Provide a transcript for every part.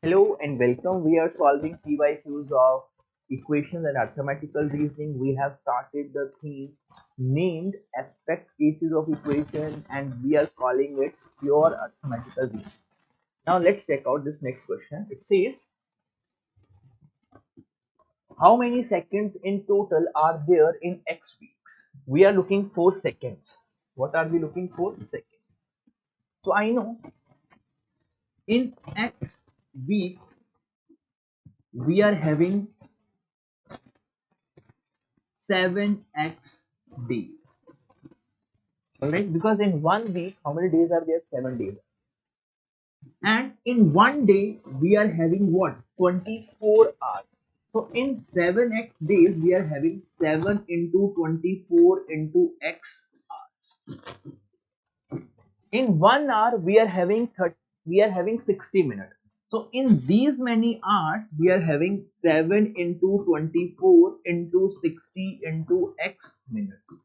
Hello and welcome. We are solving PYQs of equations and arithmetical reasoning. We have started the theme named aspect cases of equation and we are calling it pure arithmetical reasoning. Now let's check out this next question. It says, how many seconds in total are there in X weeks? We are looking for seconds. What are we looking for? Seconds. So I know in X week we are having 7x days. Alright, because in 1 week, how many days are there? 7 days. And in 1 day, we are having what? 24 hours. So in 7x days, we are having 7 into 24 into x hours. In 1 hour, we are having 60 minutes. So in these many hours, we are having 7 into 24 into 60 into x minutes.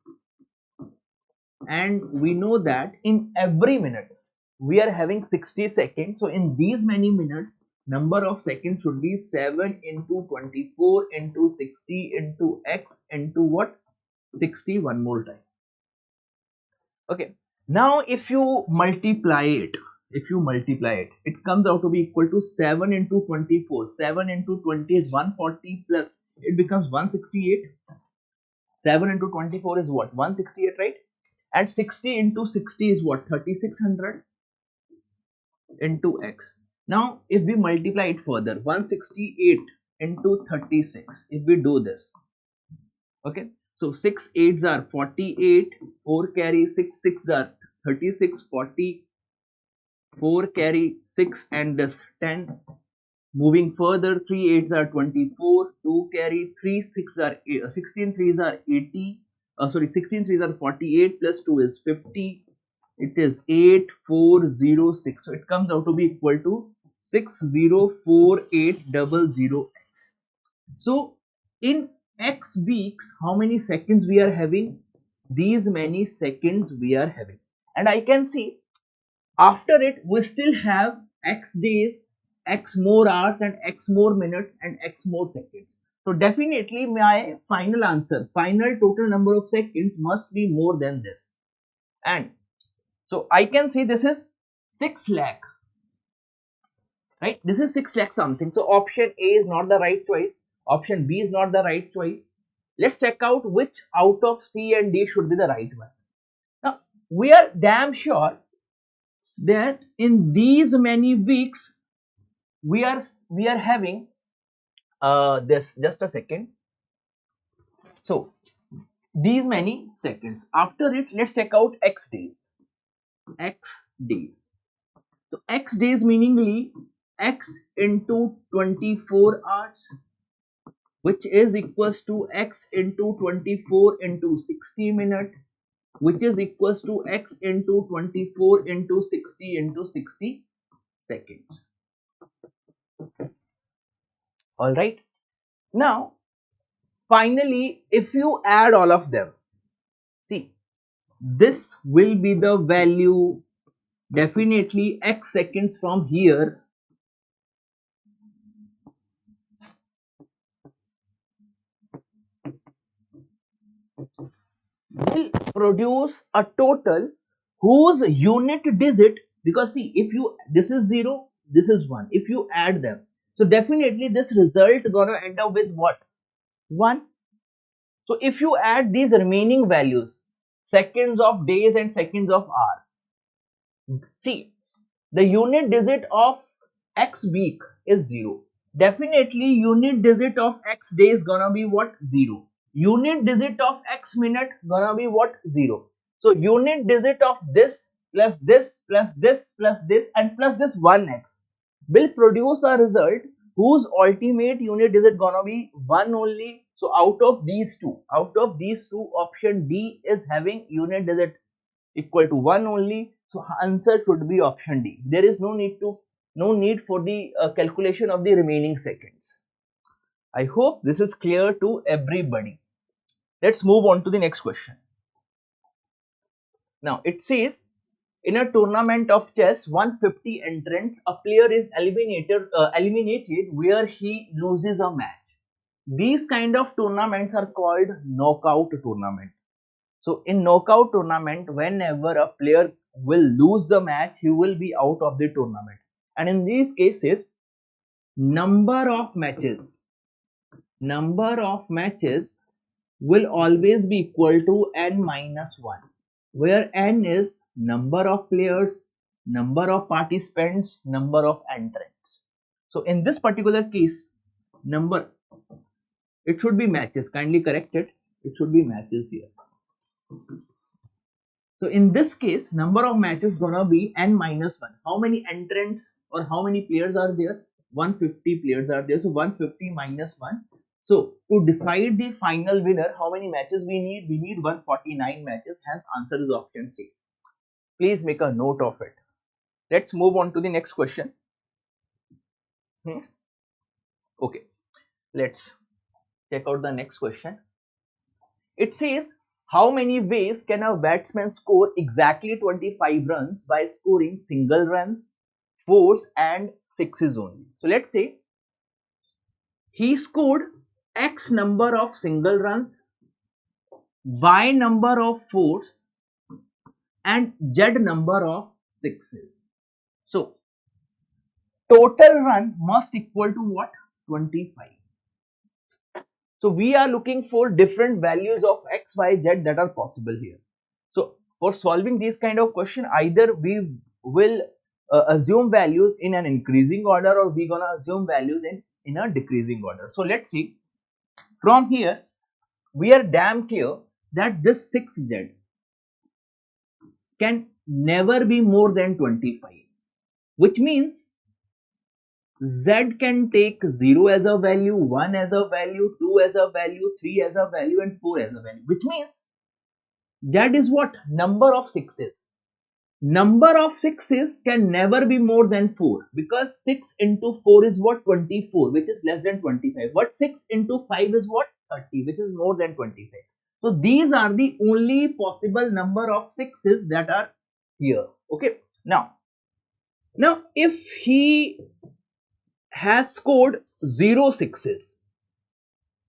And we know that in every minute we are having 60 seconds. So in these many minutes, number of seconds should be 7 into 24 into 60 into x into what? 60 one more time. Okay, now if you multiply it, it comes out to be equal to 7 into 24. 7 into 20 is 140 plus it becomes 168. 7 into 24 is what? 168, right? And 60 into 60 is what? 3600 into x. Now if we multiply it further, 168 into 36, if we do this, okay, so 6 8s are 48, 4 carry 6 6 are 36, 40, 4 carry 6 and this 10. Moving further, 3 8s are 24, 2 carry 3 6 are 16 3s are 80, 16 3s are 48 plus 2 is 50. It is 8406. So it comes out to be equal to 604800x. So in x weeks, how many seconds we are having? These many seconds we are having. And I can see after it we still have x days, x more hours and x more minutes and x more seconds. So definitely my final answer, final total number of seconds must be more than this. And so I can see this is 6 lakh, right? This is 6 lakh something. So option A is not the right choice. Option B is not the right choice. Let's check out which out of C and D should be the right one. Now we are damn sure that in these many weeks we are having this, just a second. So these many seconds. After it, let's check out X days. X days. So x days meaningly x into 24 hours, which is equals to x into 24 into 60 minutes, which is equals to x into 24 into 60 into 60 seconds. All right. Now, finally, if you add all of them, see, this will be the value. Definitely x seconds from here will produce a total whose unit digit, because see, if you, this is 0, this is 1, if you add them, so definitely this result gonna end up with what? 1. So if you add these remaining values, seconds of days and seconds of hour, see, the unit digit of x week is 0. Definitely unit digit of x days gonna be what? 0. Unit digit of x minute gonna be what? 0. So unit digit of this plus this plus this plus this and plus this 1x will produce a result whose ultimate unit digit gonna be 1 only. So out of these two, option D is having unit digit equal to 1 only. So answer should be option D. There is no need for the calculation of the remaining seconds. I hope this is clear to everybody. Let's move on to the next question. Now it says in a tournament of chess, 150 entrants, a player is eliminated where he loses a match. These kind of tournaments are called knockout tournament. So in knockout tournament, whenever a player will lose the match, he will be out of the tournament. And in these cases, number of matches will always be equal to n minus 1, where n is number of players, number of participants, number of entrants. So in this particular case, it should be matches. Kindly correct it. It should be matches here. So in this case, number of matches gonna be n minus 1. How many entrants or how many players are there? 150 players are there. So 150 minus 1. So to decide the final winner, how many matches we need? We need 149 matches. Hence answer is option C. Please make a note of it. Let's move on to the next question. Okay, let's check out the next question. It says, how many ways can a batsman score exactly 25 runs by scoring single runs, fours and sixes only? So let's say he scored X number of single runs, Y number of fours and Z number of sixes. So total run must equal to what? 25. So we are looking for different values of X, Y, Z that are possible here. So for solving these kind of question, either we will assume values in an increasing order or we gonna assume values in a decreasing order. So let's see. From here, we are damn clear that this 6Z can never be more than 25, which means Z can take 0 as a value, 1 as a value, 2 as a value, 3 as a value and 4 as a value, which means Z is what? Number of sixes. Number of sixes can never be more than 4 because 6 into 4 is what? 24, which is less than 25. But 6 into 5 is what? 30, which is more than 25. So these are the only possible number of sixes that are here. Okay. Now if he has scored 0 sixes,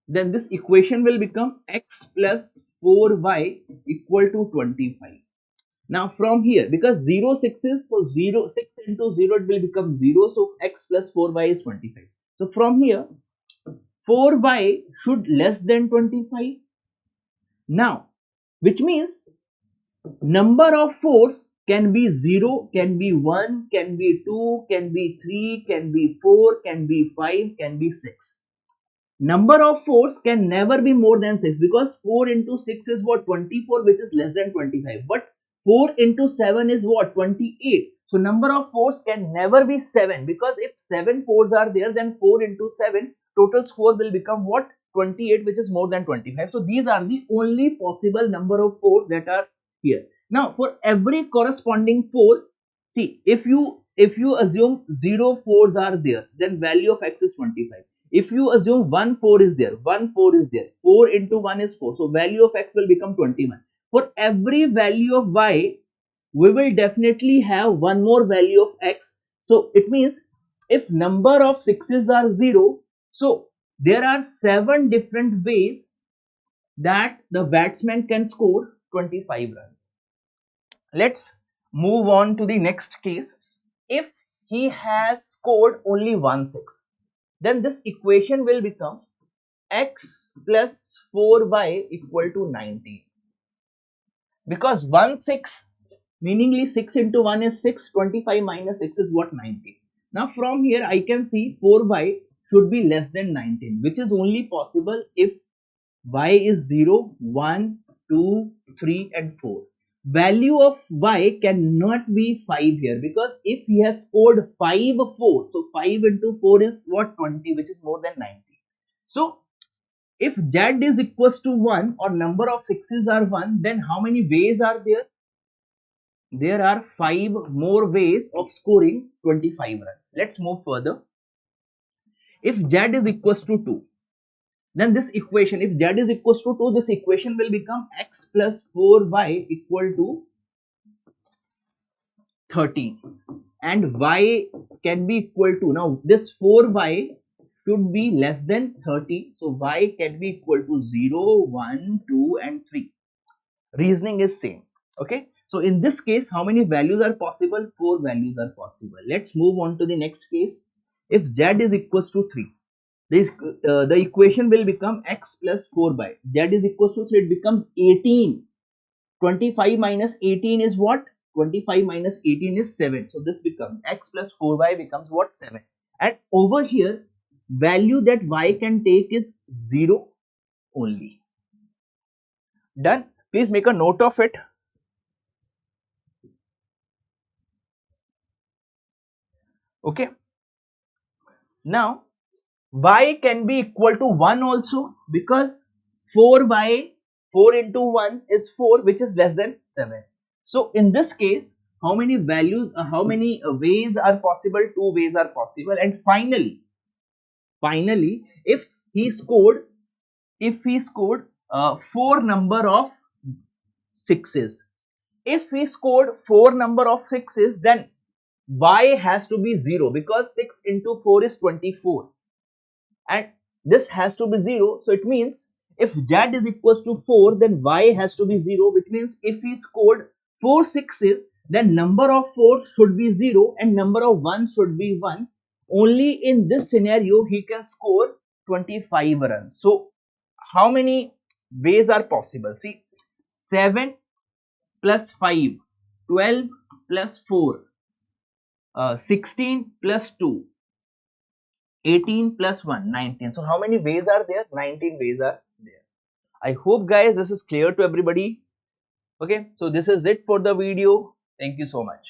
then this equation will become x plus 4y equal to 25. Now from here, because 0 sixes, so 6 into 0 it will become 0, so x plus 4y is 25. So from here 4y should less than 25. Now which means number of fours can be 0, can be 1, can be 2, can be 3, can be 4, can be 5, can be 6. Number of fours can never be more than 6 because 4 into 6 is what? 24, which is less than 25. But 4 into 7 is what? 28. So number of fours can never be 7 because if 7 fours are there, then 4 into 7, total score will become what? 28, which is more than 25. So these are the only possible number of fours that are here. Now for every corresponding 4, see, if you assume 0 fours are there, then value of x is 25. If you assume 1 4 is there, 1 4 is there, 4 into 1 is 4, so value of x will become 21. For every value of y, we will definitely have one more value of x. So it means if number of sixes are 0, so there are 7 different ways that the batsman can score 25 runs. Let's move on to the next case. If he has scored only 1 6, then this equation will become x plus 4y equal to 19. Because 1 6, meaningly 6 into 1 is 6, 25 minus 6 is what? 19. Now from here I can see 4y should be less than 19, which is only possible if y is 0, 1, 2, 3 and 4. Value of y cannot be 5 here because if he has scored 5 4, so 5 into 4 is what? 20, which is more than 90. So if z is equals to 1 or number of sixes are 1, then how many ways are there? There are 5 more ways of scoring 25 runs. Let's move further. If z is equals to 2, then this equation, if z is equals to 2, this equation will become x plus 4y equal to 13 and y can be equal to, now this 4y should be less than 30, so y can be equal to 0, 1, 2 and 3. Reasoning is same. Okay, so in this case how many values are possible? 4 values are possible. Let's move on to the next case. If z is equals to 3, this the equation will become x plus 4 by z is equals to 3, it becomes 18. 25 minus 18 is what? 25 minus 18 is 7. So this becomes x plus 4y becomes what? 7. And over here value that y can take is 0 only. Done. Please make a note of it. Okay. Now y can be equal to 1 also, because 4y, 4 into 1 is 4, which is less than 7. So in this case how many values, how many ways are possible? 2 ways are possible. And finally if he scored 4 number of 6s, if he scored 4 number of 6s, then y has to be 0, because 6 into 4 is 24 and this has to be 0. So it means if z is equals to 4, then y has to be 0, which means if he scored 4 6s, then number of 4 should be 0 and number of 1 should be 1. Only in this scenario he can score 25 runs. So how many ways are possible? See, 7 plus 5, 12 plus 4, 16 plus 2, 18 plus 1, 19. So how many ways are there? 19 ways are there. I hope guys this is clear to everybody. Okay, so this is it for the video. Thank you so much.